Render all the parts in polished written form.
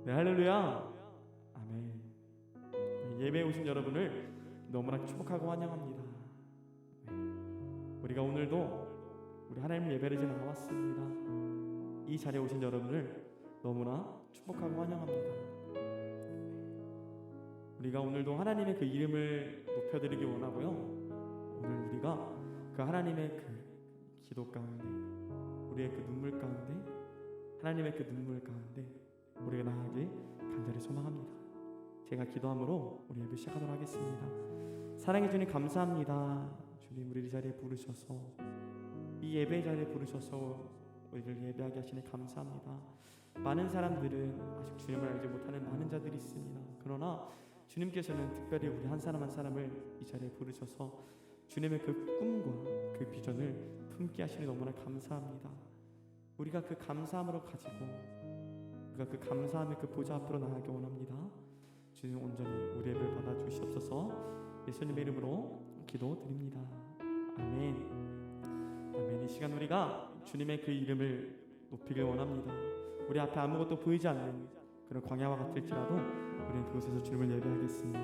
네, 할렐루야. 아멘. 예배에 오신 여러분을 너무나 축복하고 환영합니다. 우리가 오늘도 우리 하나님 예배를 지금 나왔습니다. 이 자리에 오신 여러분을 너무나 축복하고 환영합니다. 우리가 오늘도 하나님의 그 이름을 높여드리기 원하고요. 오늘 우리가 그 하나님의 그 기도 가운데, 우리의 그 눈물 가운데, 하나님의 그 눈물 가운데 우리가 나아가길 간절히 소망합니다. 제가 기도함으로 우리 예배 시작하도록 하겠습니다. 사랑해 주님 감사합니다. 주님 우리 이 자리에 부르셔서, 이 예배 자리에 부르셔서 우리를 예배하게 하시니 감사합니다. 많은 사람들은 아직 주님을 알지 못하는 많은 자들이 있습니다. 그러나 주님께서는 특별히 우리 한 사람 한 사람을 이 자리에 부르셔서 주님의 그 꿈과 그 비전을 품게 하시니 너무나 감사합니다. 우리가 그 감사함으로 가지고, 우리가 그 감사함의 그 보좌 앞으로 나아가기 원합니다. 주님 온전히 우리 예배를 받아주시옵소서. 예수님의 이름으로 기도드립니다. 아멘. 아멘. 이 시간 우리가 주님의 그 이름을 높이길 원합니다. 우리 앞에 아무것도 보이지 않는 그런 광야와 같을지라도 우리는 그곳에서 주님을 예배하겠습니다.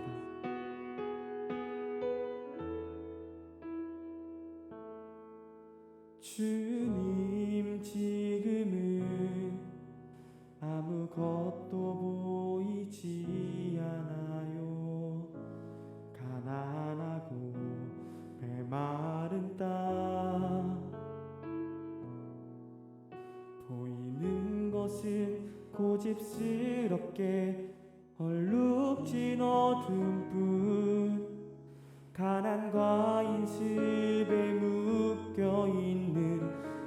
주님 지금은 아무것도 보이지 않아요. 가난하고 메마른 땅, 보이는 것은 고집스럽게 얼룩진 어둠뿐, 가난과 인습에 묶여있는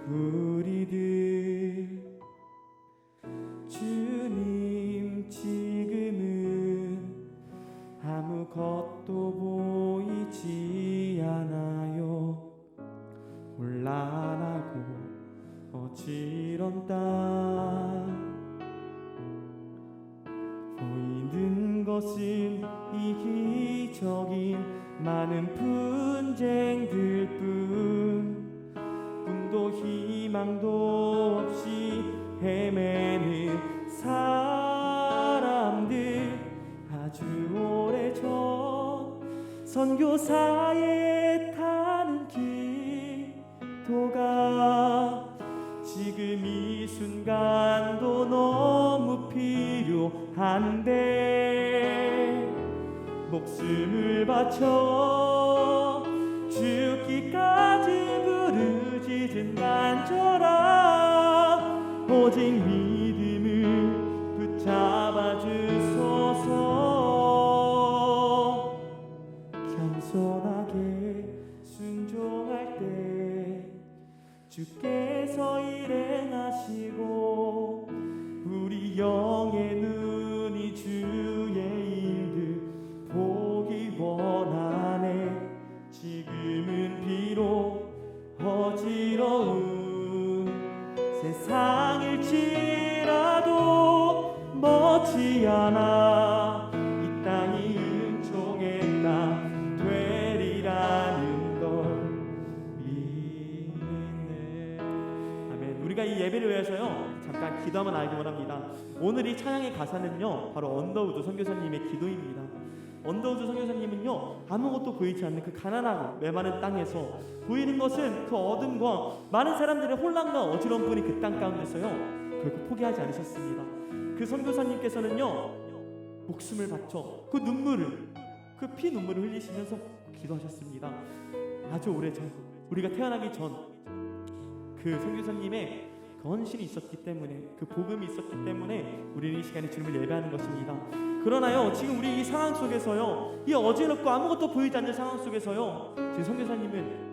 우리들. 주님 지금은 아무것도 보이지 않아요. 혼란하고 어지러운 땅, 보이는 것은 이기적인 많은 분쟁들뿐, 꿈도 희망도 없이 헤매는 사람들. 아주 오래전 선교사에 타는 기도가 지금 이 순간도 너무 필요한데, 목숨을 바쳐 죽기까지 부르짖은 간절함, 오직 믿음을 붙잡아 주소서. 겸손하게 순종할 때 주께서 일행하시고, 우리 영의 눈이 주의 일들 보기 원하네. 지금은 비록 어지러운 세상일지라도 머지않아 이 땅이 은총의 땅 되리라는 걸 믿네. 아멘. 우리가 이 예배를 위해서요 잠깐 기도하면 알기 원합니다. 오늘 이 찬양의 가사는요 바로 언더우드 선교사님의 기도입니다. 언더우드 선교사님은요 아무것도 보이지 않는 그 가난하고 메마른 땅에서 보이는 것은 그 어둠과 많은 사람들의 혼란과 어지러움뿐인 그 땅 가운데서요 결국 포기하지 않으셨습니다. 그 선교사님께서는요 목숨을 바쳐 그 눈물을, 그 피 눈물을 흘리시면서 기도하셨습니다. 아주 오래전, 우리가 태어나기 전 그 선교사님의 그 헌신이 있었기 때문에, 그 복음이 있었기 때문에 우리는 이 시간에 주님을 예배하는 것입니다. 그러나요 지금 우리 이 상황 속에서요, 이 어지럽고 아무것도 보이지 않는 상황 속에서요 지금 선교사님은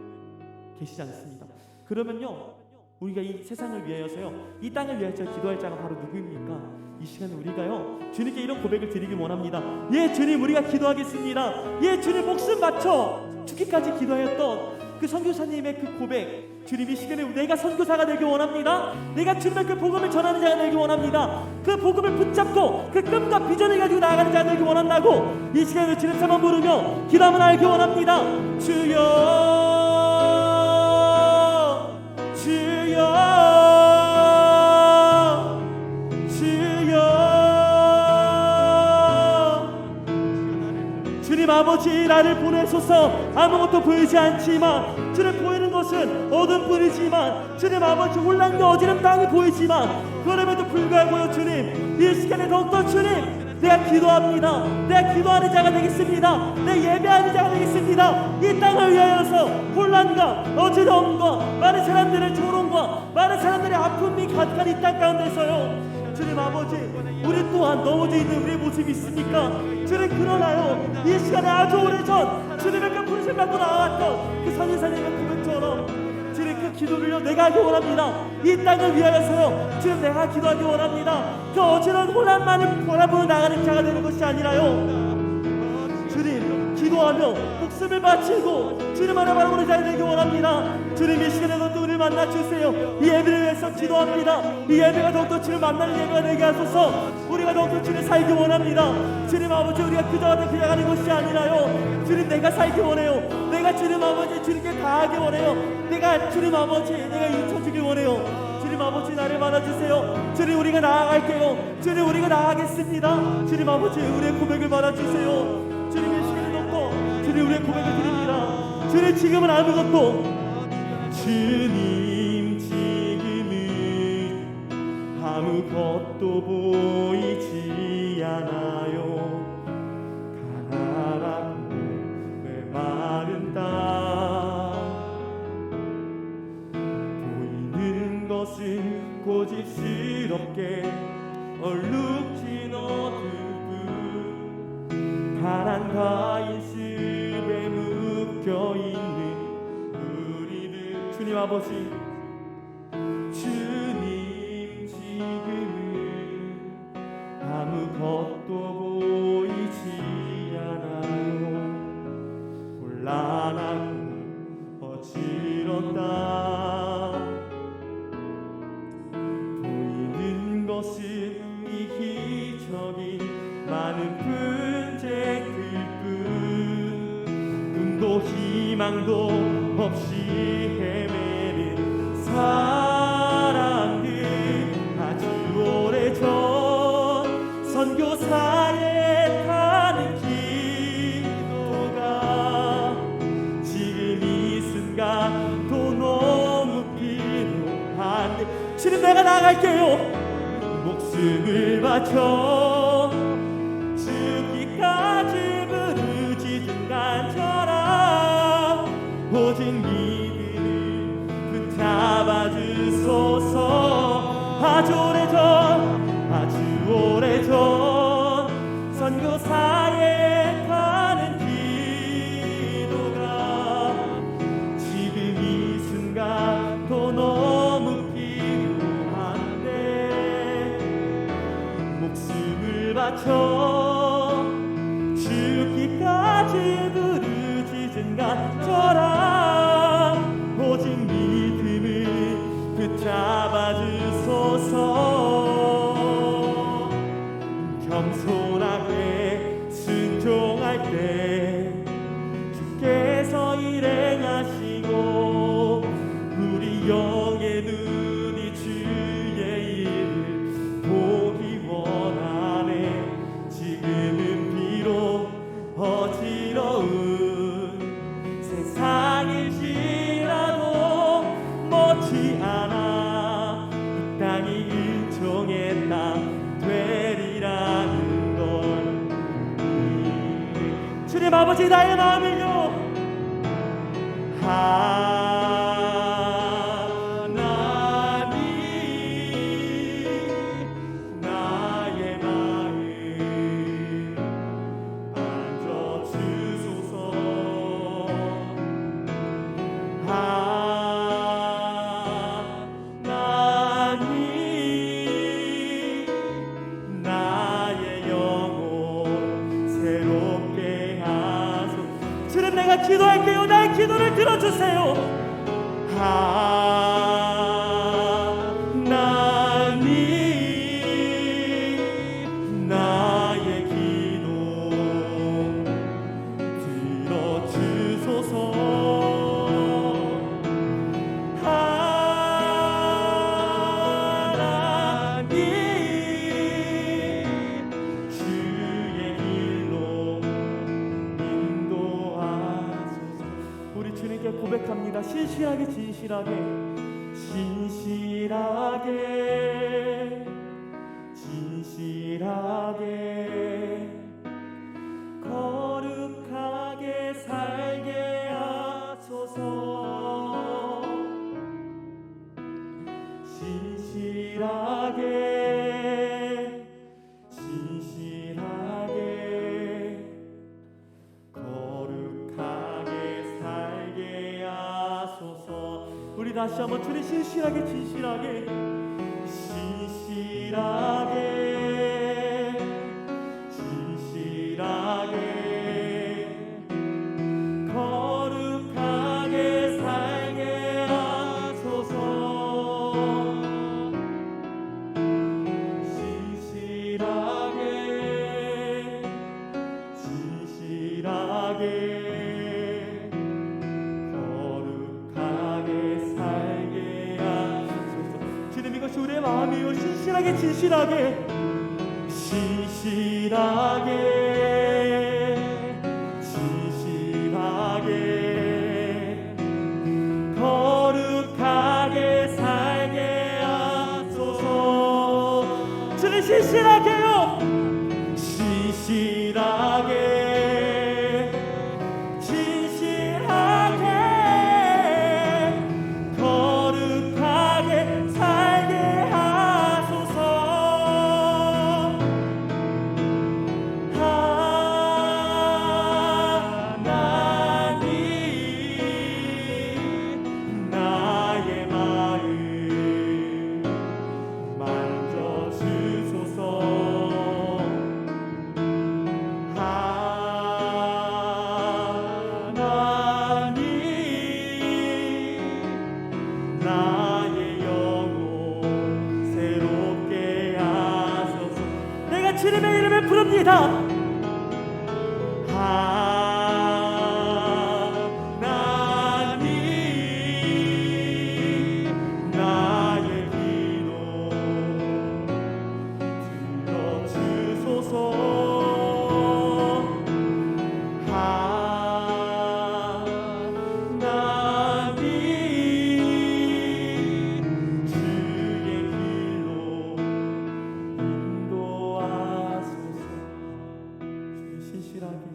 계시지 않습니다. 그러면요 우리가 이 세상을 위하여서요, 이 땅을 위하여 기도할 자가 바로 누구입니까? 이 시간에 우리가요 주님께 이런 고백을 드리기 원합니다. 예 주님, 우리가 기도하겠습니다. 예 주님, 목숨 바쳐 죽기까지 기도하였던 그 선교사님의 그 고백, 주님 이 시간에 내가 선교사가 되기 원합니다. 내가 주님의 그 복음을 전하는 자가 되기 원합니다. 그 복음을 붙잡고 그 꿈과 비전을 가지고 나아가는 자가 되기 원한다고 이 시간에 주님 참만 부르며 기도하면 알기 원합니다. 주여 주여 주여 아버지 나를 보내소서. 아무것도 보이지 않지만 주님 보이는 것은 어둠뿐이지만 주님 아버지 혼란과 어지럼 땅이 보이지만 그럼에도 불구하고요 주님 이 시간에 더욱더 주님 내가 기도합니다. 내가 기도하는 자가 되겠습니다. 내가 예배하는 자가 되겠습니다. 이 땅을 위하여서 혼란과 어지러움과 많은 사람들의 조롱과 많은 사람들의 아픔이 가득한 이 땅 가운데서요 주님 아버지 우리 또한 넘어져 있는 우리의 모습이 있습니까? 주님 그러나요 이 시간에 아주 오래전 주님의 그 부르심 받고 나왔던 그 선인사님의 고백처럼 주님 그 기도를요 내가 하기 원합니다. 이 땅을 위하여서요 주님 내가 기도하기 원합니다. 그 어지러운 혼란만을 바라보며 나가는 자가 되는 것이 아니라요 주님 기도하며 목숨을 바치고 주님 하나 바라보는 자가 되기 원합니다. 주님 이 시간에도 또 우리를 만나주세요. 이 예배를 위해서 기도합니다. 이 예배가 더욱더 주님 만나는 예배가 되게 하소서. 우리가 더욱더 주님 살기 원합니다. 주님 아버지 우리가 그저 같은 그냥 하는 것이 아니라요 주님 내가 살기 원해요. 내가 주님 아버지 주님께 다하기 원해요. 내가 주님 아버지 내가 잊혀주길 원해요. 주님 아버지 나를 받아주세요. 주님 우리가 나아갈게요. 주님 우리가 나아가겠습니다. 주님 아버지 우리의 고백을 받아주세요. 주님 이 시간에 놓고 주님 우리의 고백을 드립니다. 주님 지금은 아무것도 주님 지금은 아무것도 보이지 않아요. 가난하고 메마른 땅 보이는 것은 고집스럽게 얼룩진 어두운 가난과 인습에 묶여있는 우리들 주님 아버지 주님 지금은 아무것도 보이지 않아요. 곤란하고 어지럽다 보이는 것은 이기적인 많은 분쟁들뿐 꿈도 희망도 없이 헤매는 사람들 아주 오래전 선교사에 타는 기도가 지금 이 순간 또 너무 필요한데 주님 내가 나갈게요. 목숨을 바쳐 죽기까지 부르짖은 간절함 오직 믿음을 붙잡아 주소서. 아주 오래전 선교사에 가는 기도가 지금 이 순간 또 너무 필요한데 목숨을 바쳐 죽기까지 부르짖은 간절함 오직 믿음을 붙잡아 주소서. 겸손하게 순종할 때 주께서 일행하시고 우리 영의 눈이 주의 일을 보기 원하네. 지금은 비록 어지러운 세상일지라도 못지않아 이 땅이 은총의 땅 되리라는 걸 주님 아버지 나의 마음을요 하나님 나의 마음 만져주소서. 하나님 나의 영혼 새롭게 하소서. 주님 내가 기도할게요. 나의 기도를 들어주세요. 하나님 나의 기도 들어주소서. 하나님 주의 길로 인도 진실하게 진실하게 진실하게 진실하게 거룩하게 살게 하소서. 진실하게 진실하게 거룩하게 살게 하소서. 우리 다시 한번 주님 진실하게 진실하게 진실하게 진실하게 거룩하게 살게 하소서. 진실하게 진실하게 거룩하게 살게 하소서. 주님 이것이 우리의 마음이요. 진실하게 진실하게 진실하게 진실하게 거룩하게 살게 하소서. 주님 진실하게요. 진실하게 진실하게 거룩하게 살게 하소서. 하나님 나의 마음 만져주소서. 하나님 나의 영혼 새롭게 하소서. 내가 주님의 이름을 부릅니다. 하나님 나의 기도 들어주소서. 하나님 주의 길로 인도하소서. 진실하게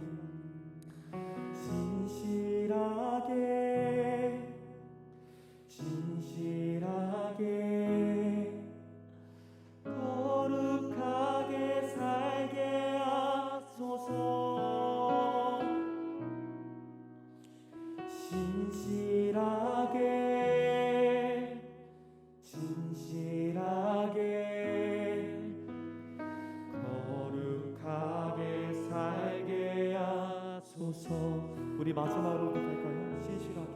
진실하게 진실하게 거룩하게 살게 하소서. 진실하게 진실하게 거룩하게 살게 하소서. 우리 마지막으로 갈까요? 진실하게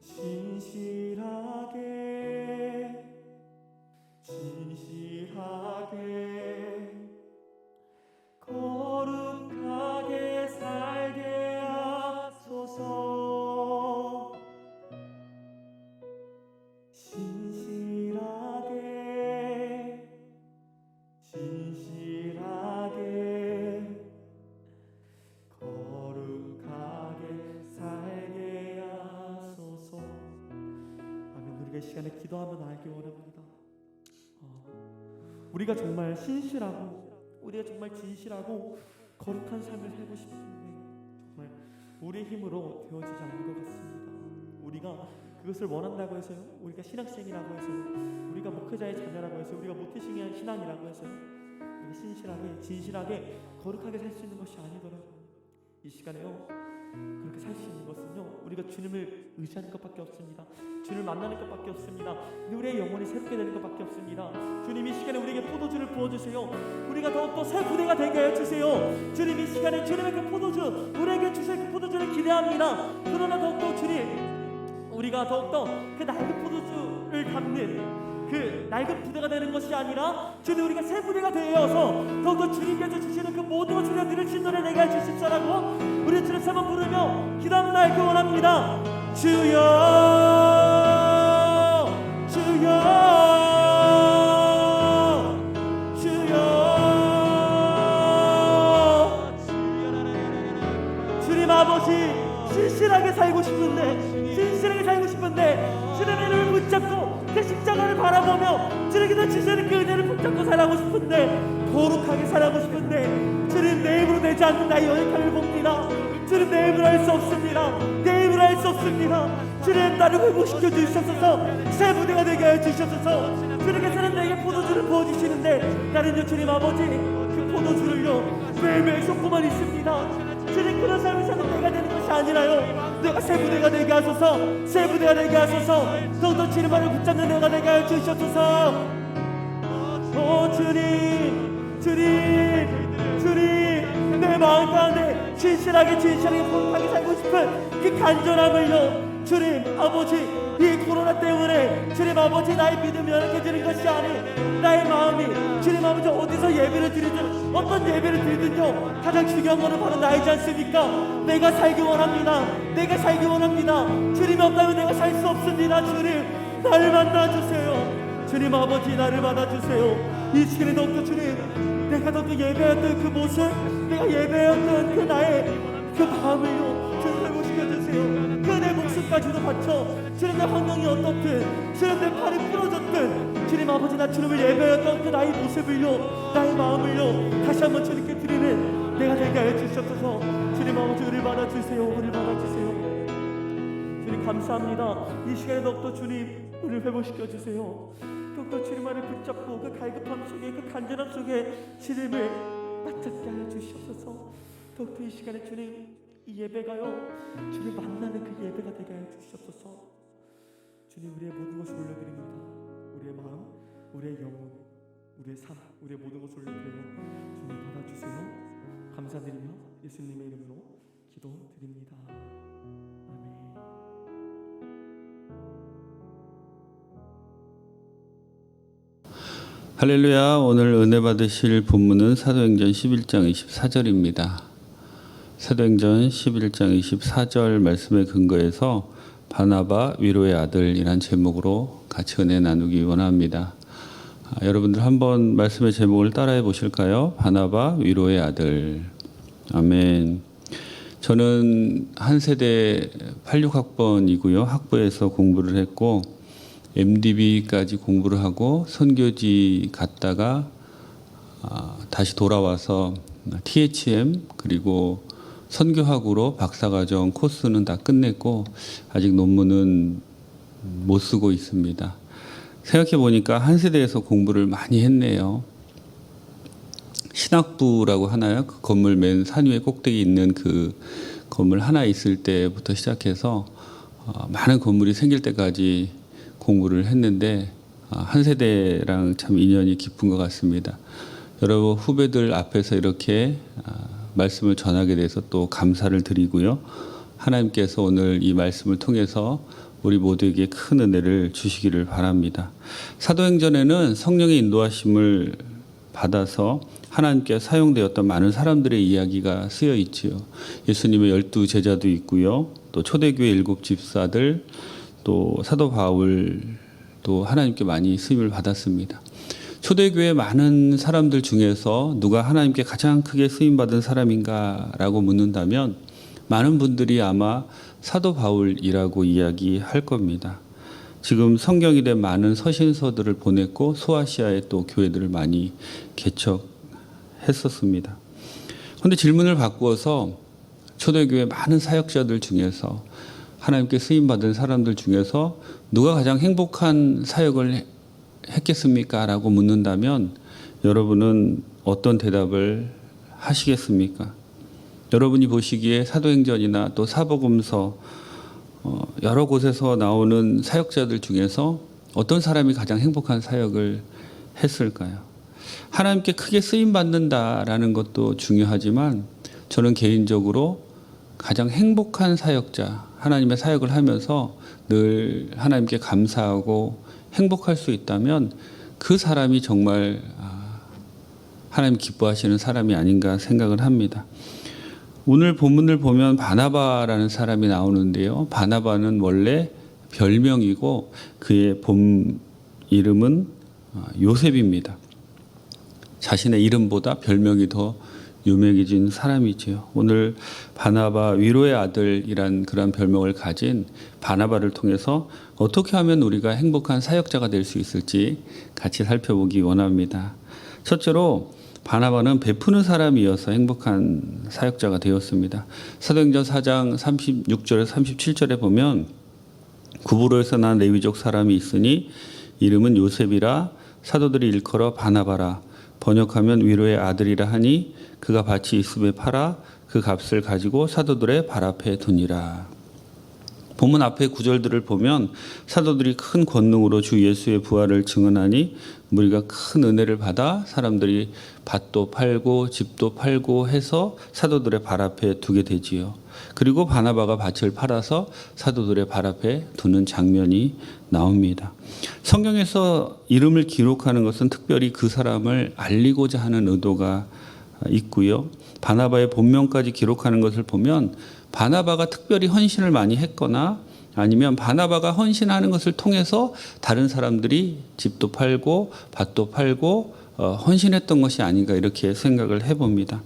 진실하게 진실하게 거룩하게 살게 하소서. 진실하게 진실하게 거룩하게 살게 하소서. 아멘. 우리가 이 시간에 기도하며 나에게 원합니다. 우리가 정말 신실하고 우리가 정말 진실하고 거룩한 삶을 살고 싶은데 정말 우리의 힘으로 되어지지 않는 것 같습니다. 우리가 그것을 원한다고 해서요, 우리가 신학생이라고 해서요, 우리가 목회자의 자녀라고 해서요, 우리가 모태신앙의 신앙이라고 해서요, 우리가 신실하게 진실하게 거룩하게 살 수 있는 것이 아니더라고요. 이 시간에요, 그렇게 살 수 있는 것은요, 우리가 주님을 의지하는 것밖에 없습니다. 주님을 만나는 것밖에 없습니다. 우리의 영혼이 새롭게 되는 것밖에 없습니다. 주님 이 시간에 우리에게 포도주를 부어주세요. 우리가 더욱더 새 부대가 되게 해주세요. 주님 이 시간에 주님의 그 포도주, 우리에게 주실 그 포도주를 기대합니다. 그러나 더욱더 주님, 우리가 더욱더 그 낡은 포도주를 담는 그 낡은 부대가 되는 것이 아니라 주님 우리가 새 부대가 되어서 더욱더 주님께서 주시는 그 모든 것을 누릴 수 있는 내가 주십사라고 우리 주님 한번 부르며 기도하는 날 원합니다. 주여 주여 주여 주님 아버지, 신실하게 살고 싶은데 신실하게 바라보며 주님께서 주시는 그 은혜를 붙잡고 살아가고 싶은데, 거룩하게 살아가고 싶은데 주님 내 힘으로 되지 않는 나의 연약함을 봅니다. 주님 내 힘으로 할 수 없습니다. 내 힘으로 할 수 없습니다. 주님 나를 회복시켜 주시옵소서. 새 무대가 되게 하여 주시옵소서. 주님께서는 내게 포도주를 부어주시는데 나는요 주님 아버지 그 포도주를요 매일매일 쏟고만 있습니다. 주님 그런 삶을 사는 내가 되는 것이 아니라요 내가 새 무대가 되게 하소서. 새 무대가 되게 하소서. 더욱더 주님만을 붙잡는 내가 되게 하여 주시옵소서. 오 주님 주님 주님 내 마음 가운데 진실하게 거룩하게 살고 싶은 그 간절함을요 주님 아버지 이 코로나 때문에 주님 아버지 나의 믿음이 연약해지는 것이 아닌 나의 마음이 주님 아버지 어디서 예배를 드리든 어떤 예배를 드리든요 가장 중요한 것은 바로 나이지 않습니까? 내가 살기 원합니다. 내가 살기 원합니다. 주님이 없다면 내가 살 수 없습니다. 주님 나를 만나주세요. 주님 아버지 나를 받아주세요. 이 시간에 더욱더 주님 내가 더욱더 예배했던 그 모습 내가 예배했던 그 나의 그 마음을요 주님 회복시켜주세요. 그 내 목숨까지도 바쳐 주님 내 환경이 어떻든 주님 내 팔이 부러졌든 주님 아버지 나 주님을 예배했던 그 나의 모습을요 나의 마음을요 다시 한번 주님께 드리는 내가 되게 하여 주시옵소서. 주님 아버지 은혜를 받아주세요. 은혜를 받아주세요. 주님 감사합니다. 이 시간에 더욱더 주님 우리를 회복시켜주세요. 더욱더 주님 안에 붙잡고 그 갈급함 속에 그 간절함 속에 주님을 맞잡게 하여 주시옵소서. 더욱더 이 시간에 주님 이 예배가요 주님 만나는 그 예배가 되게 하여 주시옵소서. 주님 우리의 모든 것을 올려드립니다. 우리의 마음, 우리의 영혼, 우리의 삶, 우리의 모든 것을 올려드려요. 주님 받아주세요. 감사드리며 예수님의 이름으로 기도드립니다. 아멘. 할렐루야. 오늘 은혜 받으실 본문은 사도행전 11장 24절입니다. 사도행전 11장 24절 말씀에 근거해서 바나바 위로의 아들이란 제목으로 같이 은혜 나누기 원합니다. 여러분들 한번 말씀의 제목을 따라해 보실까요? 바나바 위로의 아들. 아멘. 저는 한 세대 86학번이고요. 학부에서 공부를 했고 MDB까지 공부를 하고 선교지 갔다가 다시 돌아와서 THM 그리고 선교학으로 박사과정 코스는 다 끝냈고 아직 논문은 못 쓰고 있습니다. 생각해 보니까 한 세대에서 공부를 많이 했네요. 신학부라고 하나요? 그 건물 맨 산 위에 꼭대기 있는 그 건물 하나 있을 때부터 시작해서 많은 건물이 생길 때까지 공부를 했는데 한 세대랑 참 인연이 깊은 것 같습니다. 여러분 후배들 앞에서 이렇게 말씀을 전하게 돼서 또 감사를 드리고요. 하나님께서 오늘 이 말씀을 통해서 우리 모두에게 큰 은혜를 주시기를 바랍니다. 사도행전에는 성령의 인도하심을 받아서 하나님께 사용되었던 많은 사람들의 이야기가 쓰여 있지요. 예수님의 12 제자도 있고요. 또 초대교회 7 집사들, 또 사도 바울도 하나님께 많이 쓰임을 받았습니다. 초대교회 많은 사람들 중에서 누가 하나님께 가장 크게 쓰임받은 사람인가라고 묻는다면 많은 분들이 아마 사도 바울이라고 이야기할 겁니다. 지금 성경이 된 많은 서신서들을 보냈고 소아시아에 또 교회들을 많이 개척했었습니다. 그런데 질문을 바꾸어서 초대교회 많은 사역자들 중에서 하나님께 쓰임받은 사람들 중에서 누가 가장 행복한 사역을 했겠습니까? 라고 묻는다면 여러분은 어떤 대답을 하시겠습니까? 여러분이 보시기에 사도행전이나 또 사복음서 여러 곳에서 나오는 사역자들 중에서 어떤 사람이 가장 행복한 사역을 했을까요? 하나님께 크게 쓰임받는다라는 것도 중요하지만 저는 개인적으로 가장 행복한 사역자, 하나님의 사역을 하면서 늘 하나님께 감사하고 행복할 수 있다면 그 사람이 정말 하나님 기뻐하시는 사람이 아닌가 생각을 합니다. 오늘 본문을 보면 바나바라는 사람이 나오는데요. 바나바는 원래 별명이고 그의 본 이름은 요셉입니다. 자신의 이름보다 별명이 더 유명해진 사람이지요. 오늘 바나바 위로의 아들이란 그런 별명을 가진 바나바를 통해서 어떻게 하면 우리가 행복한 사역자가 될 수 있을지 같이 살펴보기 원합니다. 첫째로 바나바는 베푸는 사람이어서 행복한 사역자가 되었습니다. 사도행전 4장 36절에서 37절에 보면 구브로에서 난 레위족 사람이 있으니 이름은 요셉이라 사도들이 일컬어 바나바라 번역하면 위로의 아들이라 하니 그가 밭이 있음에 팔아 그 값을 가지고 사도들의 발 앞에 두니라. 본문 앞의 구절들을 보면 사도들이 큰 권능으로 주 예수의 부활을 증언하니 우리가 큰 은혜를 받아 사람들이 밭도 팔고 집도 팔고 해서 사도들의 발 앞에 두게 되지요. 그리고 바나바가 밭을 팔아서 사도들의 발 앞에 두는 장면이 나옵니다. 성경에서 이름을 기록하는 것은 특별히 그 사람을 알리고자 하는 의도가 있고요. 바나바의 본명까지 기록하는 것을 보면 바나바가 특별히 헌신을 많이 했거나 아니면 바나바가 헌신하는 것을 통해서 다른 사람들이 집도 팔고 밭도 팔고 헌신했던 것이 아닌가 이렇게 생각을 해봅니다.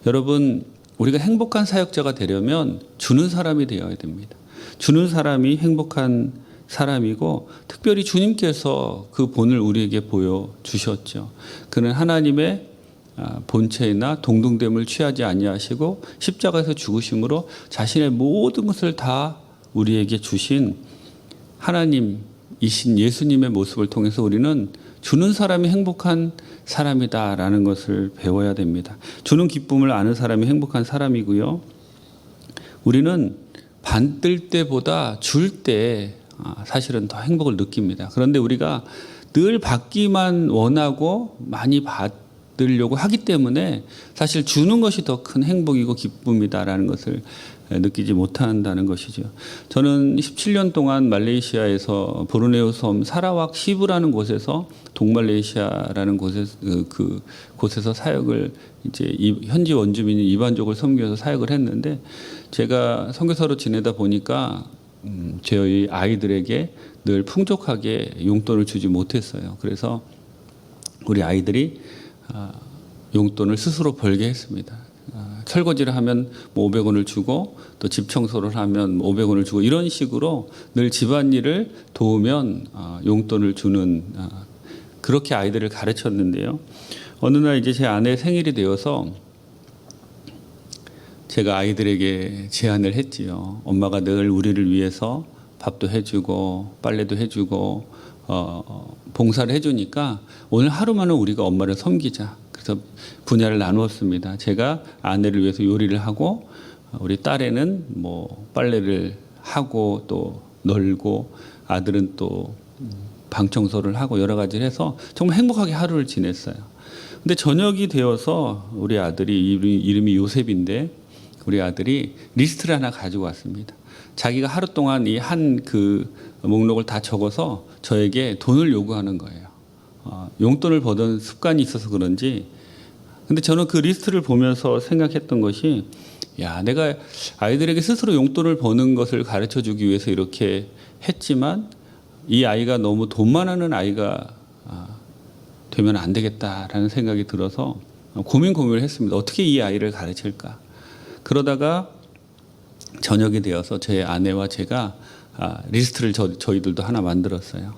여러분, 우리가 행복한 사역자가 되려면 주는 사람이 되어야 됩니다. 주는 사람이 행복한 사람이고 특별히 주님께서 그 본을 우리에게 보여주셨죠. 그는 하나님의 본체나 동등됨을 취하지 아니하시고 십자가에서 죽으심으로 자신의 모든 것을 다 우리에게 주신 하나님이신 예수님의 모습을 통해서 우리는 주는 사람이 행복한 사람이다라는 것을 배워야 됩니다. 주는 기쁨을 아는 사람이 행복한 사람이고요. 우리는 받을 때보다 줄 때 사실은 더 행복을 느낍니다. 그런데 우리가 늘 받기만 원하고 많이 받으려고 하기 때문에 사실 주는 것이 더 큰 행복이고 기쁨이다라는 것을 느끼지 못한다는 것이죠. 저는 17년 동안 말레이시아에서 보르네오 섬 사라왁 시부라는 곳에서 동말레이시아라는 곳에서 사역을 이제 현지 원주민인 이반족을 섬겨서 사역을 했는데 제가 선교사로 지내다 보니까 저희 아이들에게 늘 풍족하게 용돈을 주지 못했어요. 그래서 우리 아이들이 용돈을 스스로 벌게 했습니다. 설거지를 하면 500원을 주고 또 집 청소를 하면 500원을 주고 이런 식으로 늘 집안일을 도우면 용돈을 주는 그렇게 아이들을 가르쳤는데요. 어느 날 이제 제 아내 생일이 되어서 제가 아이들에게 제안을 했지요. 엄마가 늘 우리를 위해서 밥도 해주고 빨래도 해주고 봉사를 해주니까 오늘 하루만은 우리가 엄마를 섬기자. 그래서 분야를 나누었습니다. 제가 아내를 위해서 요리를 하고 우리 딸애는 뭐 빨래를 하고 또 널고 아들은 또 방 청소를 하고 여러 가지를 해서 정말 행복하게 하루를 지냈어요. 근데 저녁이 되어서 우리 아들이 이름이 요셉인데 우리 아들이 리스트를 하나 가지고 왔습니다. 자기가 하루 동안 이 한 그 목록을 다 적어서 저에게 돈을 요구하는 거예요. 용돈을 버는 습관이 있어서 그런지. 근데 저는 그 리스트를 보면서 생각했던 것이 야, 내가 아이들에게 스스로 용돈을 버는 것을 가르쳐 주기 위해서 이렇게 했지만 이 아이가 너무 돈만 하는 아이가 되면 안 되겠다라는 생각이 들어서 고민을 했습니다. 어떻게 이 아이를 가르칠까? 그러다가 저녁이 되어서 제 아내와 제가 리스트를 저희들도 하나 만들었어요.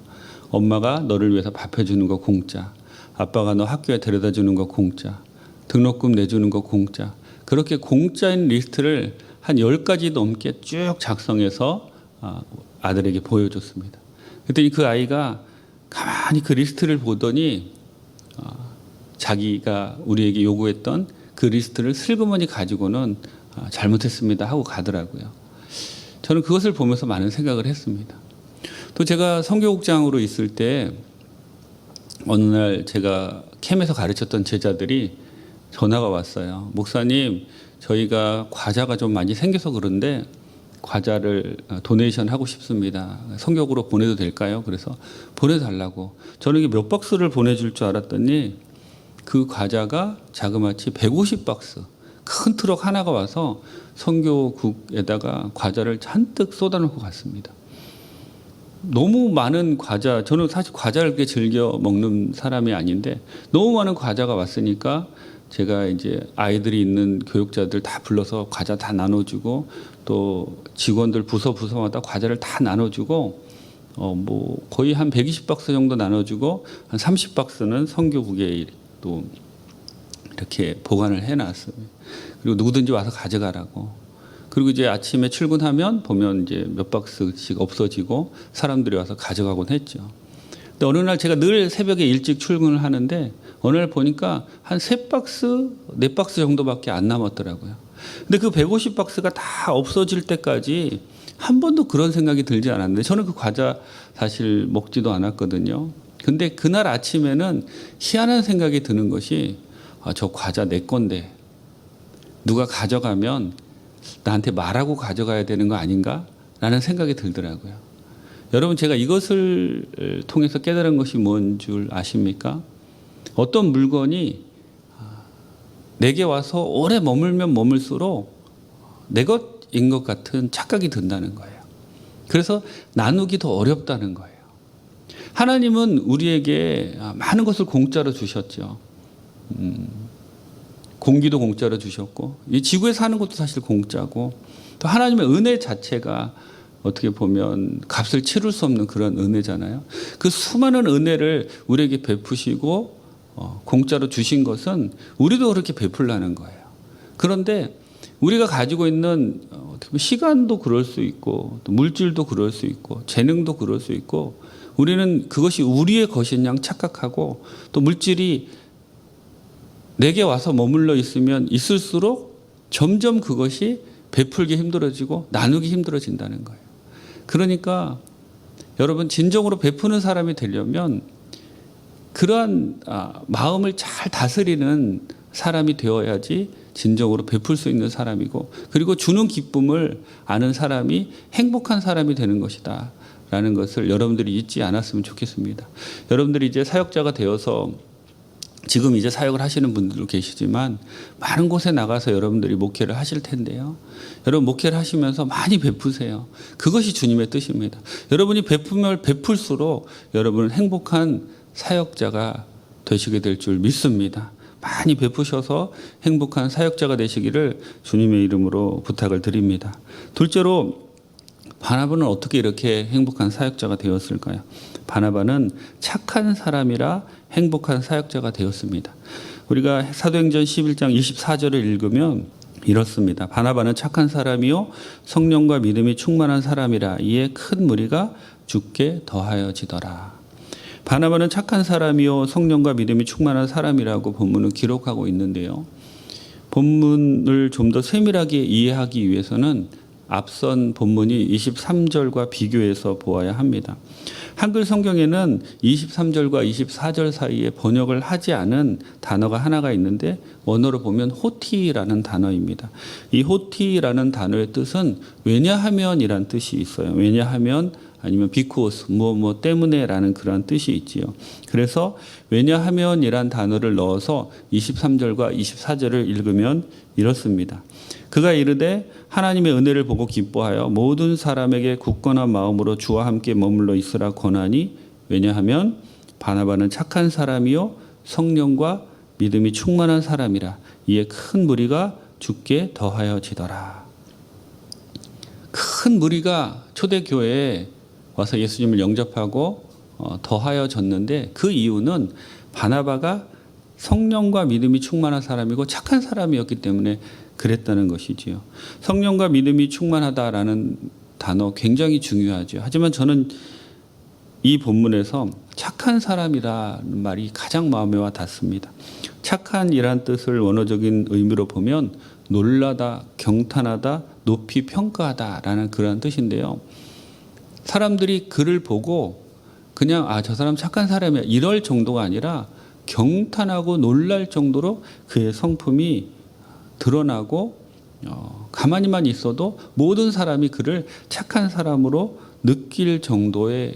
엄마가 너를 위해서 밥 해주는 거 공짜, 아빠가 너 학교에 데려다 주는 거 공짜, 등록금 내주는 거 공짜. 그렇게 공짜인 리스트를 한 10가지 넘게 쭉 작성해서 아들에게 보여줬습니다. 그랬더니 그 아이가 가만히 그 리스트를 보더니 자기가 우리에게 요구했던 그 리스트를 슬그머니 가지고는 잘못했습니다 하고 가더라고요. 저는 그것을 보면서 많은 생각을 했습니다. 또 제가 선교국장으로 있을 때 어느 날 제가 캠에서 가르쳤던 제자들이 전화가 왔어요. 목사님, 저희가 과자가 좀 많이 생겨서 그런데 과자를 도네이션 하고 싶습니다. 선교국으로 보내도 될까요? 그래서 보내달라고. 저는 이게 몇 박스를 보내줄 줄 알았더니 그 과자가 자그마치 150박스. 큰 트럭 하나가 와서 선교국에다가 과자를 잔뜩 쏟아놓고 갔습니다. 너무 많은 과자, 저는 사실 과자를 그렇게 즐겨 먹는 사람이 아닌데 너무 많은 과자가 왔으니까 제가 이제 아이들이 있는 교육자들 다 불러서 과자 다 나눠주고 또 직원들 부서마다 과자를 다 나눠주고 뭐 거의 한 120박스 정도 나눠주고 한 30박스는 선교국에 또 이렇게 보관을 해놨어요. 그리고 누구든지 와서 가져가라고. 그리고 이제 아침에 출근하면 보면 이제 몇 박스씩 없어지고 사람들이 와서 가져가곤 했죠. 근데 어느 날 제가 늘 새벽에 일찍 출근을 하는데 어느 날 보니까 한 3박스, 4박스 정도밖에 안 남았더라고요. 근데 그 150박스가 다 없어질 때까지 한 번도 그런 생각이 들지 않았는데 저는 그 과자 사실 먹지도 않았거든요. 근데 그날 아침에는 희한한 생각이 드는 것이 저 과자 내 건데 누가 가져가면 나한테 말하고 가져가야 되는 거 아닌가? 라는 생각이 들더라고요. 여러분 제가 이것을 통해서 깨달은 것이 뭔 줄 아십니까? 어떤 물건이 내게 와서 오래 머물면 머물수록 내 것인 것 같은 착각이 든다는 거예요. 그래서 나누기 더 어렵다는 거예요. 하나님은 우리에게 많은 것을 공짜로 주셨죠. 공기도 공짜로 주셨고 이 지구에 사는 것도 사실 공짜고 또 하나님의 은혜 자체가 어떻게 보면 값을 치를 수 없는 그런 은혜잖아요. 그 수많은 은혜를 우리에게 베푸시고 공짜로 주신 것은 우리도 그렇게 베풀라는 거예요. 그런데 우리가 가지고 있는 어떻게 보면 시간도 그럴 수 있고 또 물질도 그럴 수 있고 재능도 그럴 수 있고 우리는 그것이 우리의 것인 양 착각하고 또 물질이 내게 와서 머물러 있으면 있을수록 점점 그것이 베풀기 힘들어지고 나누기 힘들어진다는 거예요. 그러니까 여러분 진정으로 베푸는 사람이 되려면 그러한 마음을 잘 다스리는 사람이 되어야지 진정으로 베풀 수 있는 사람이고 그리고 주는 기쁨을 아는 사람이 행복한 사람이 되는 것이다 라는 것을 여러분들이 잊지 않았으면 좋겠습니다. 여러분들이 이제 사역자가 되어서 지금 이제 사역을 하시는 분들도 계시지만 많은 곳에 나가서 여러분들이 목회를 하실 텐데요. 여러분 목회를 하시면서 많이 베푸세요. 그것이 주님의 뜻입니다. 여러분이 베푸면 베풀수록 여러분은 행복한 사역자가 되시게 될 줄 믿습니다. 많이 베푸셔서 행복한 사역자가 되시기를 주님의 이름으로 부탁을 드립니다. 둘째로 바나바는 어떻게 이렇게 행복한 사역자가 되었을까요? 바나바는 착한 사람이라 행복한 사역자가 되었습니다. 우리가 사도행전 11장 24절을 읽으면 이렇습니다. 바나바는 착한 사람이요 성령과 믿음이 충만한 사람이라 이에 큰 무리가 주께 더하여지더라. 바나바는 착한 사람이요 성령과 믿음이 충만한 사람이라고 본문은 기록하고 있는데요. 본문을 좀 더 세밀하게 이해하기 위해서는 앞선 본문이 23절과 비교해서 보아야 합니다. 한글 성경에는 23절과 24절 사이에 번역을 하지 않은 단어가 하나가 있는데 원어로 보면 호티라는 단어입니다. 이 호티라는 단어의 뜻은 왜냐하면이란 뜻이 있어요. 왜냐하면 아니면 because 뭐 때문에라는 그런 뜻이 있지요. 그래서 왜냐하면이란 단어를 넣어서 23절과 24절을 읽으면 이렇습니다. 그가 이르되 하나님의 은혜를 보고 기뻐하여 모든 사람에게 굳건한 마음으로 주와 함께 머물러 있으라 권하니 왜냐하면 바나바는 착한 사람이요 성령과 믿음이 충만한 사람이라 이에 큰 무리가 주께 더하여지더라. 큰 무리가 초대교회에 와서 예수님을 영접하고 더하여졌는데 그 이유는 바나바가 성령과 믿음이 충만한 사람이고 착한 사람이었기 때문에 그랬다는 것이지요. 성령과 믿음이 충만하다라는 단어 굉장히 중요하죠. 하지만 저는 이 본문에서 착한 사람이라는 말이 가장 마음에 와 닿습니다. 착한이란 뜻을 원어적인 의미로 보면 놀라다, 경탄하다, 높이 평가하다라는 그런 뜻인데요. 사람들이 그를 보고 그냥 저 사람 착한 사람이야 이럴 정도가 아니라 경탄하고 놀랄 정도로 그의 성품이 드러나고 가만히만 있어도 모든 사람이 그를 착한 사람으로 느낄 정도의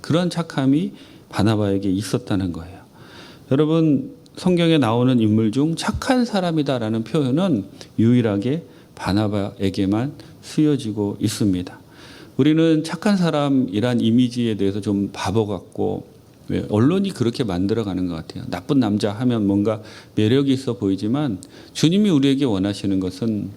그런 착함이 바나바에게 있었다는 거예요. 여러분 성경에 나오는 인물 중 착한 사람이다라는 표현은 유일하게 바나바에게만 쓰여지고 있습니다. 우리는 착한 사람이란 이미지에 대해서 좀 바보 같고 왜 언론이 그렇게 만들어가는 것 같아요. 나쁜 남자 하면 뭔가 매력이 있어 보이지만 주님이 우리에게 원하시는 것은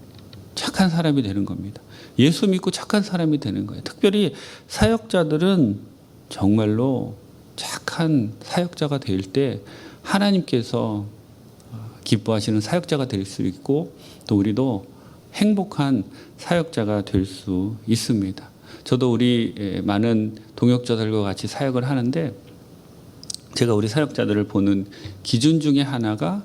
착한 사람이 되는 겁니다. 예수 믿고 착한 사람이 되는 거예요. 특별히 사역자들은 정말로 착한 사역자가 될 때 하나님께서 기뻐하시는 사역자가 될 수 있고 또 우리도 행복한 사역자가 될 수 있습니다. 저도 우리 많은 동역자들과 같이 사역을 하는데 제가 우리 사역자들을 보는 기준 중에 하나가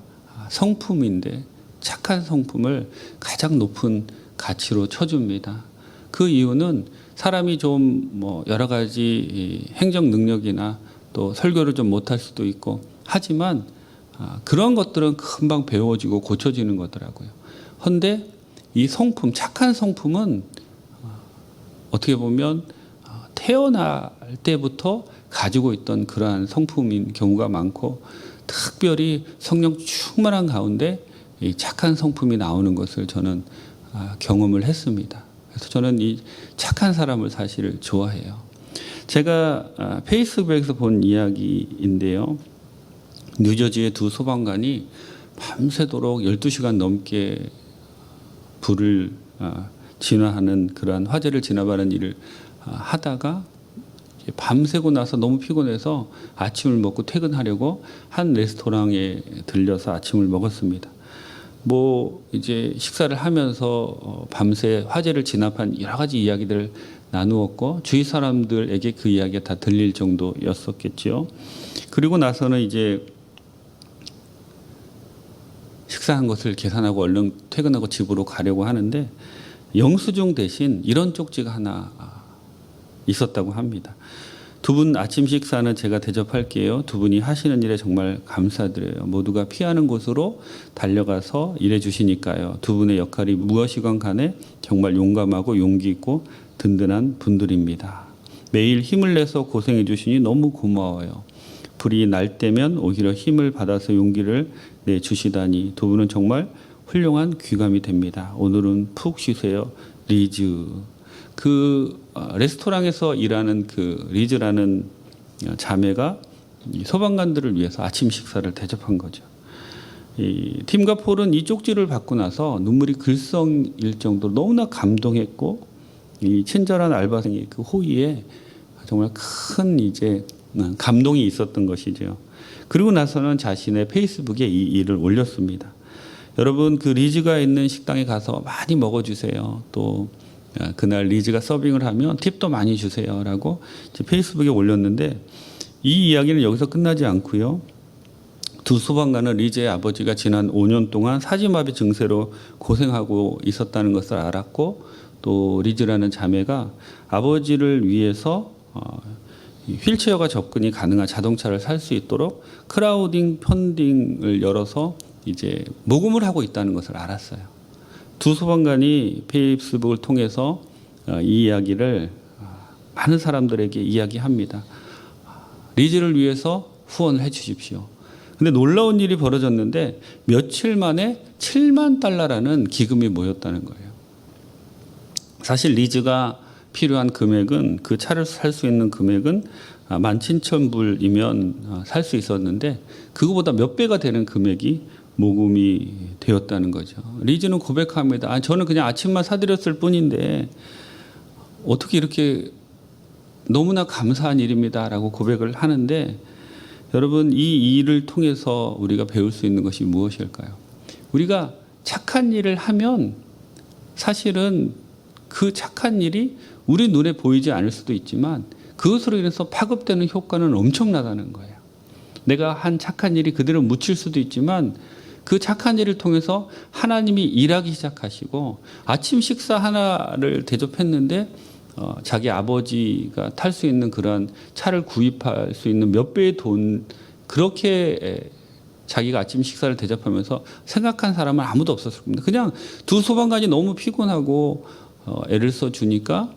성품인데 착한 성품을 가장 높은 가치로 쳐줍니다. 그 이유는 사람이 좀 뭐 여러 가지 행정 능력이나 또 설교를 좀 못할 수도 있고 하지만 그런 것들은 금방 배워지고 고쳐지는 거더라고요. 그런데 이 성품, 착한 성품은 어떻게 보면 태어날 때부터 가지고 있던 그러한 성품인 경우가 많고 특별히 성령 충만한 가운데 이 착한 성품이 나오는 것을 저는 경험을 했습니다. 그래서 저는 이 착한 사람을 사실 좋아해요. 제가 페이스북에서 본 이야기인데요. 뉴저지의 두 소방관이 밤새도록 12시간 넘게 불을 진화하는 그러한 화재를 진압하는 일을 하다가 밤새고 나서 너무 피곤해서 아침을 먹고 퇴근하려고 한 레스토랑에 들려서 아침을 먹었습니다. 뭐 이제 식사를 하면서 밤새 화재를 진압한 여러 가지 이야기들을 나누었고 주위 사람들에게 그 이야기가 다 들릴 정도였었겠죠. 그리고 나서는 이제 식사한 것을 계산하고 얼른 퇴근하고 집으로 가려고 하는데 영수증 대신 이런 쪽지가 하나 있었다고 합니다. 두 분 아침 식사는 제가 대접할게요. 두 분이 하시는 일에 정말 감사드려요. 모두가 피하는 곳으로 달려가서 일해 주시니까요. 두 분의 역할이 무엇이건 간에 정말 용감하고 용기 있고 든든한 분들입니다. 매일 힘을 내서 고생해 주시니 너무 고마워요. 불이 날 때면 오히려 힘을 받아서 용기를 내주시다니 두 분은 정말 훌륭한 귀감이 됩니다. 오늘은 푹 쉬세요. 리즈. 그 레스토랑에서 일하는 그 리즈라는 자매가 소방관들을 위해서 아침 식사를 대접한 거죠. 이 팀과 폴은 이 쪽지를 받고 나서 눈물이 글썽일 정도로 너무나 감동했고 이 친절한 알바생의 그 호의에 정말 큰 이제 감동이 있었던 것이죠. 그리고 나서는 자신의 페이스북에 이 일을 올렸습니다. 여러분 그 리즈가 있는 식당에 가서 많이 먹어주세요. 또 그날 리즈가 서빙을 하면 팁도 많이 주세요라고 페이스북에 올렸는데 이 이야기는 여기서 끝나지 않고요. 두 소방관은 리즈의 아버지가 지난 5년 동안 사지마비 증세로 고생하고 있었다는 것을 알았고 또 리즈라는 자매가 아버지를 위해서 휠체어가 접근이 가능한 자동차를 살 수 있도록 크라우딩 펀딩을 열어서 이제 모금을 하고 있다는 것을 알았어요. 두 소방관이 페이스북을 통해서 이 이야기를 많은 사람들에게 이야기합니다. 리즈를 위해서 후원을 해 주십시오. 근데 놀라운 일이 벌어졌는데 며칠 만에 7만 달러라는 기금이 모였다는 거예요. 사실 리즈가 필요한 금액은 그 차를 살 수 있는 금액은 17,000불이면 살 수 있었는데 그거보다 몇 배가 되는 금액이 모금이 되었다는 거죠. 리즈는 고백합니다. 저는 그냥 아침만 사드렸을 뿐인데 어떻게 이렇게 너무나 감사한 일입니다라고 고백을 하는데 여러분 이 일을 통해서 우리가 배울 수 있는 것이 무엇일까요? 우리가 착한 일을 하면 사실은 그 착한 일이 우리 눈에 보이지 않을 수도 있지만 그것으로 인해서 파급되는 효과는 엄청나다는 거예요. 내가 한 착한 일이 그대로 묻힐 수도 있지만 그 착한 일을 통해서 하나님이 일하기 시작하시고 아침 식사 하나를 대접했는데 자기 아버지가 탈 수 있는 그런 차를 구입할 수 있는 몇 배의 돈 그렇게 자기가 아침 식사를 대접하면서 생각한 사람은 아무도 없었을 겁니다. 그냥 두 소방관이 너무 피곤하고 애를 써주니까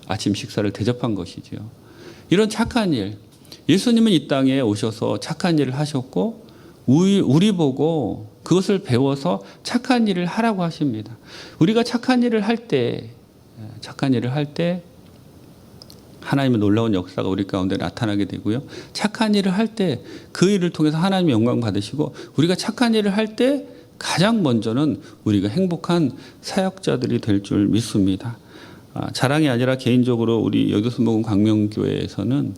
아침 식사를 대접한 것이죠. 이런 착한 일, 예수님은 이 땅에 오셔서 착한 일을 하셨고 우리 보고 그것을 배워서 착한 일을 하라고 하십니다. 우리가 착한 일을 할 때 하나님의 놀라운 역사가 우리 가운데 나타나게 되고요. 착한 일을 할 때 그 일을 통해서 하나님의 영광 받으시고 우리가 착한 일을 할 때 가장 먼저는 우리가 행복한 사역자들이 될 줄 믿습니다. 자랑이 아니라 개인적으로 우리 여교순복음 광명교회에서는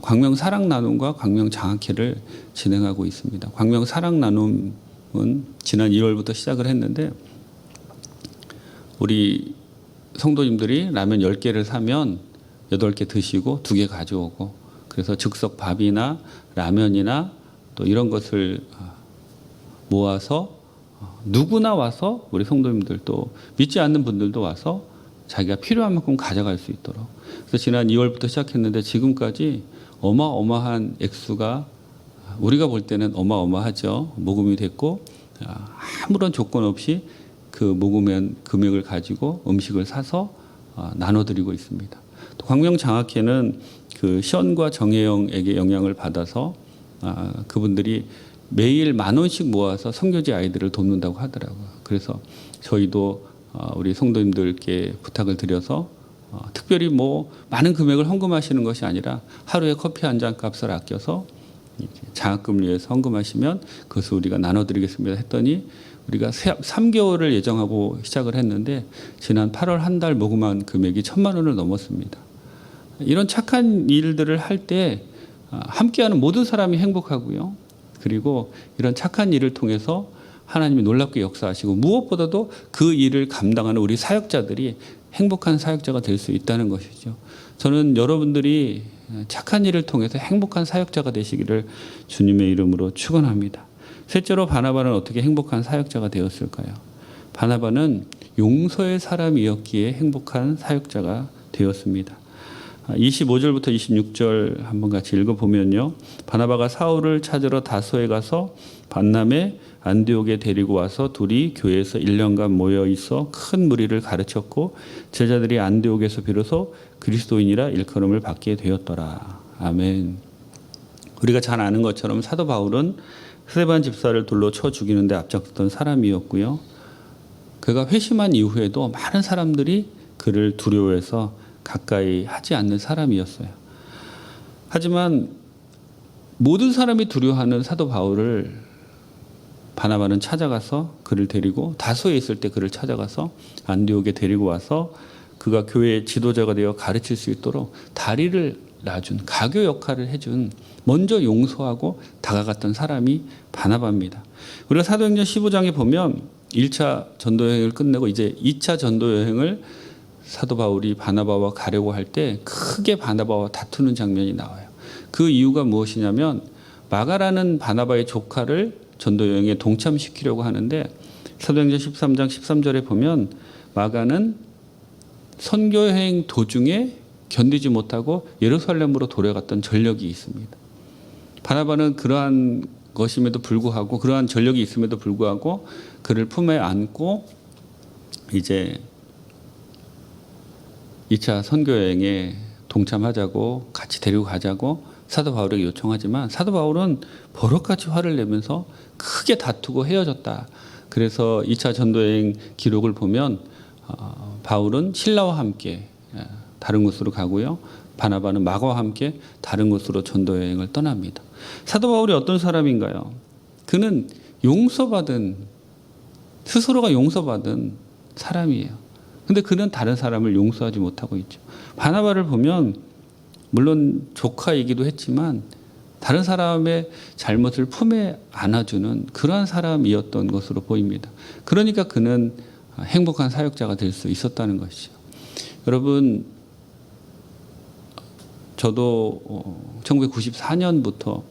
광명 사랑 나눔과 광명 장학회를 진행하고 있습니다. 광명 사랑 나눔은 지난 1월부터 시작을 했는데 우리 성도님들이 라면 10개를 사면 8개 드시고 2개 가져오고 그래서 즉석 밥이나 라면이나 또 이런 것을 모아서 누구나 와서 우리 성도님들 또 믿지 않는 분들도 와서 자기가 필요한 만큼 가져갈 수 있도록 그래서 지난 2월부터 시작했는데 지금까지 어마어마한 액수가 우리가 볼 때는 어마어마하죠. 모금이 됐고 아무런 조건 없이 그 모금한 금액을 가지고 음식을 사서 나눠드리고 있습니다. 또 광명장학회는 그 시언과 정혜영에게 영향을 받아서 그분들이 매일 10,000원씩 모아서 선교지 아이들을 돕는다고 하더라고요. 그래서 저희도 우리 성도님들께 부탁을 드려서 특별히 뭐 많은 금액을 헌금하시는 것이 아니라 하루에 커피 한 잔 값을 아껴서 장학금을 위해서 헌금하시면 그것을 우리가 나눠드리겠습니다 했더니 우리가 3개월을 예정하고 시작을 했는데 지난 8월 한 달 모금한 금액이 1,000만 원을 넘었습니다. 이런 착한 일들을 할 때 함께하는 모든 사람이 행복하고요. 그리고 이런 착한 일을 통해서 하나님이 놀랍게 역사하시고 무엇보다도 그 일을 감당하는 우리 사역자들이 행복한 사역자가 될 수 있다는 것이죠. 저는 여러분들이 착한 일을 통해서 행복한 사역자가 되시기를 주님의 이름으로 축원합니다. 셋째로 바나바는 어떻게 행복한 사역자가 되었을까요? 바나바는 용서의 사람이었기에 행복한 사역자가 되었습니다. 25절부터 26절 한번 같이 읽어보면요. 바나바가 사울을 찾으러 다소에 가서 반남에 안디옥에 데리고 와서 둘이 교회에서 1년간 모여 있어 큰 무리를 가르쳤고 제자들이 안디옥에서 비로소 그리스도인이라 일컬음을 받게 되었더라. 아멘. 우리가 잘 아는 것처럼 사도 바울은 스데반 집사를 돌로 쳐 죽이는데 앞장섰던 사람이었고요. 그가 회심한 이후에도 많은 사람들이 그를 두려워해서 가까이 하지 않는 사람이었어요. 하지만 모든 사람이 두려워하는 사도 바울을 바나바는 찾아가서 그를 데리고 다소에 있을 때 그를 찾아가서 안디옥에 데리고 와서 그가 교회의 지도자가 되어 가르칠 수 있도록 다리를 놔준 가교 역할을 해준 먼저 용서하고 다가갔던 사람이 바나바입니다. 우리가 사도행전 15장에 보면 1차 전도 여행을 끝내고 이제 2차 전도 여행을 사도 바울이 바나바와 가려고 할 때 크게 바나바와 다투는 장면이 나와요. 그 이유가 무엇이냐면 마가라는 바나바의 조카를 전도 여행에 동참시키려고 하는데 사도행전 13장 13절에 보면 마가는 선교 여행 도중에 견디지 못하고 예루살렘으로 돌아갔던 전력이 있습니다. 바나바는 그러한 것임에도 불구하고 그러한 전력이 있음에도 불구하고 그를 품에 안고 이제 2차 선교 여행에 동참하자고 같이 데리고 가자고 사도 바울에게 요청하지만 사도 바울은 버럭같이 화를 내면서 크게 다투고 헤어졌다. 그래서 2차 전도 여행 기록을 보면 바울은 신라와 함께 다른 곳으로 가고요. 바나바는 마가와 함께 다른 곳으로 전도 여행을 떠납니다. 사도 바울이 어떤 사람인가요? 그는 용서받은 스스로가 용서받은 사람이에요. 근데 그는 다른 사람을 용서하지 못하고 있죠. 바나바를 보면 물론 조카이기도 했지만 다른 사람의 잘못을 품에 안아주는 그러한 사람이었던 것으로 보입니다. 그러니까 그는 행복한 사역자가 될 수 있었다는 것이죠. 여러분, 저도 1994년부터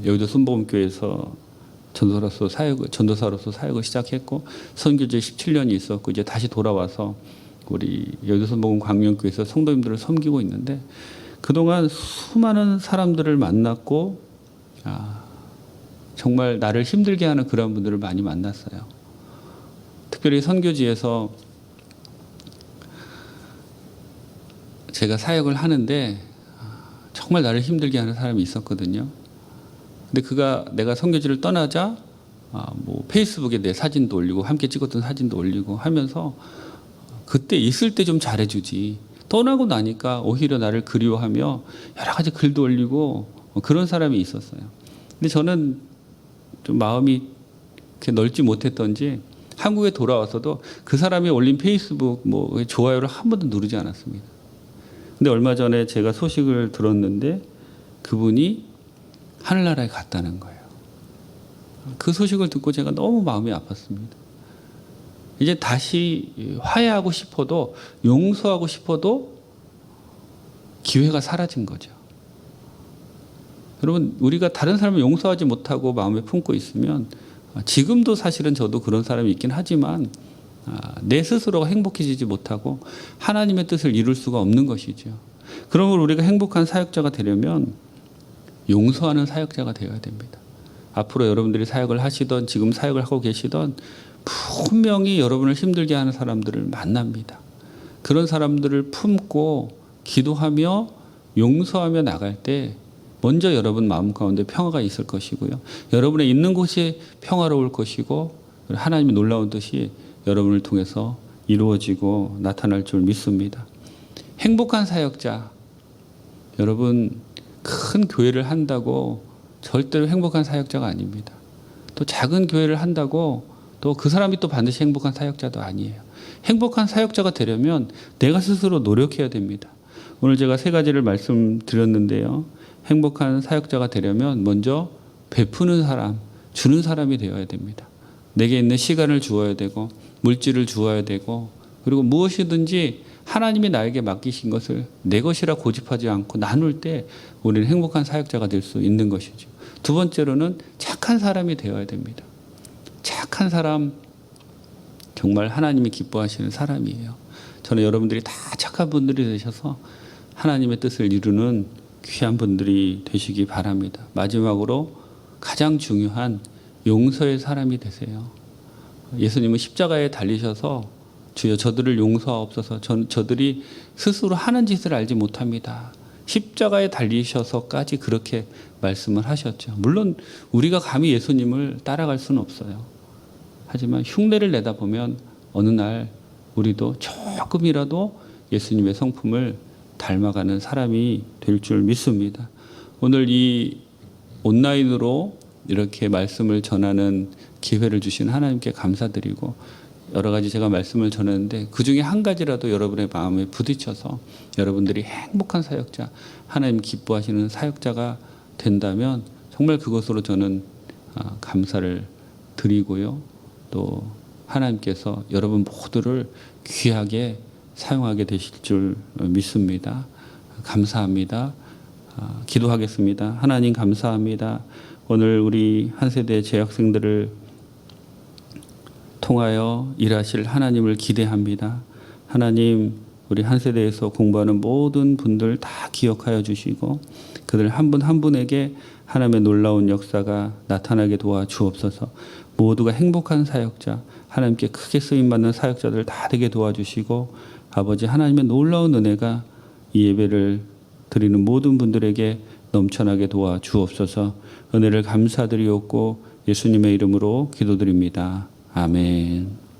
여의도 순복음교회에서 전도사로서 사역을 시작했고 선교제 17년이 있었고 이제 다시 돌아와서 우리 여의도 순복음 광명교회에서 성도님들을 섬기고 있는데 그동안 수많은 사람들을 만났고 정말 나를 힘들게 하는 그런 분들을 많이 만났어요. 특별히 선교지에서 제가 사역을 하는데 정말 나를 힘들게 하는 사람이 있었거든요. 근데 그가 내가 선교지를 떠나자 뭐 페이스북에 내 사진도 올리고 함께 찍었던 사진도 올리고 하면서 그때 있을 때 좀 잘해주지 떠나고 나니까 오히려 나를 그리워하며 여러 가지 글도 올리고 그런 사람이 있었어요. 근데 저는 좀 마음이 그렇게 넓지 못했던지 한국에 돌아와서도 그 사람이 올린 페이스북 뭐 좋아요를 한 번도 누르지 않았습니다. 근데 얼마 전에 제가 소식을 들었는데 그분이 하늘나라에 갔다는 거예요. 그 소식을 듣고 제가 너무 마음이 아팠습니다. 이제 다시 화해하고 싶어도 용서하고 싶어도 기회가 사라진 거죠. 여러분, 우리가 다른 사람을 용서하지 못하고 마음에 품고 있으면 지금도 사실은 저도 그런 사람이 있긴 하지만 내 스스로가 행복해지지 못하고 하나님의 뜻을 이룰 수가 없는 것이죠. 그러므로 우리가 행복한 사역자가 되려면 용서하는 사역자가 되어야 됩니다. 앞으로 여러분들이 사역을 하시던 지금 사역을 하고 계시던 분명히 여러분을 힘들게 하는 사람들을 만납니다. 그런 사람들을 품고 기도하며 용서하며 나갈 때 먼저 여러분 마음 가운데 평화가 있을 것이고요. 여러분의 있는 곳이 평화로울 것이고 하나님의 놀라운 뜻이 여러분을 통해서 이루어지고 나타날 줄 믿습니다. 행복한 사역자, 여러분 큰 교회를 한다고 절대로 행복한 사역자가 아닙니다. 또 작은 교회를 한다고 또 그 사람이 또 반드시 행복한 사역자도 아니에요. 행복한 사역자가 되려면 내가 스스로 노력해야 됩니다. 오늘 제가 3가지를 말씀드렸는데요. 행복한 사역자가 되려면 먼저 베푸는 사람, 주는 사람이 되어야 됩니다. 내게 있는 시간을 주어야 되고 물질을 주어야 되고 그리고 무엇이든지 하나님이 나에게 맡기신 것을 내 것이라 고집하지 않고 나눌 때 우리는 행복한 사역자가 될 수 있는 것이죠. 2번째로는 착한 사람이 되어야 됩니다. 착한 사람, 정말 하나님이 기뻐하시는 사람이에요. 저는 여러분들이 다 착한 분들이 되셔서 하나님의 뜻을 이루는 귀한 분들이 되시기 바랍니다. 마지막으로 가장 중요한 용서의 사람이 되세요. 예수님은 십자가에 달리셔서 주여 저들을 용서하옵소서, 저들이 스스로 하는 짓을 알지 못합니다. 십자가에 달리셔서까지 그렇게 말씀을 하셨죠. 물론 우리가 감히 예수님을 따라갈 수는 없어요. 하지만 흉내를 내다 보면 어느 날 우리도 조금이라도 예수님의 성품을 닮아가는 사람이 될 줄 믿습니다. 오늘 이 온라인으로 이렇게 말씀을 전하는 기회를 주신 하나님께 감사드리고 여러 가지 제가 말씀을 전했는데 그중에 한 가지라도 여러분의 마음에 부딪혀서 여러분들이 행복한 사역자, 하나님 기뻐하시는 사역자가 된다면 정말 그것으로 저는 감사를 드리고요. 또 하나님께서 여러분 모두를 귀하게 사용하게 되실 줄 믿습니다. 감사합니다. 기도하겠습니다. 하나님 감사합니다. 오늘 우리 한 세대 재학생들을 통하여 일하실 하나님을 기대합니다. 하나님, 우리 한 세대에서 공부하는 모든 분들 다 기억하여 주시고 그들 한 분 한 분에게 하나님의 놀라운 역사가 나타나게 도와주옵소서. 모두가 행복한 사역자, 하나님께 크게 쓰임받는 사역자들 다 되게 도와주시고 아버지 하나님의 놀라운 은혜가 이 예배를 드리는 모든 분들에게 넘쳐나게 도와주옵소서. 은혜를 감사드리옵고 예수님의 이름으로 기도드립니다. 아멘.